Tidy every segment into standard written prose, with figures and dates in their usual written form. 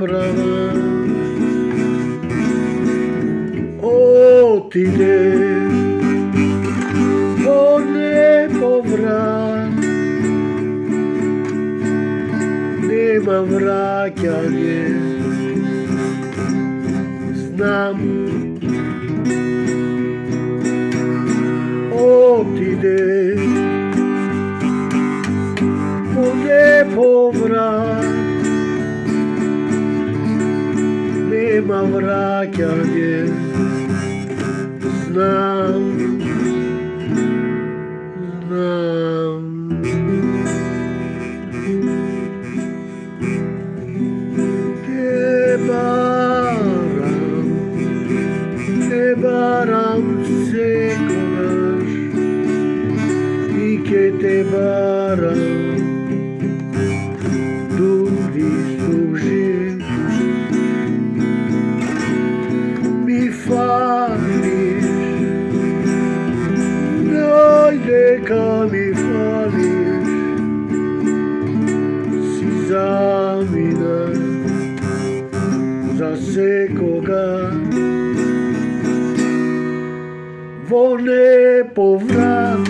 prava, otide po nepovrat, nema vraćanje, znam. Otide po nepovrat, nema vraćanje, znam, znam. Te baram se konaš i que te baram duri služi. Mi fališ, najde ka mi fališ, si zamina za sekoga. Vo nepovrat,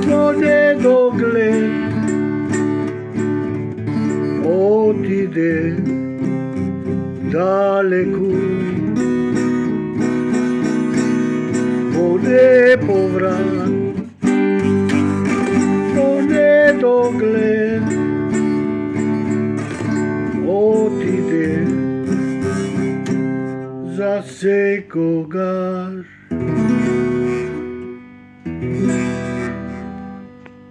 vo nedogled, otide daleku. Vo nepovrat, vo nedogled, otide za sekogar.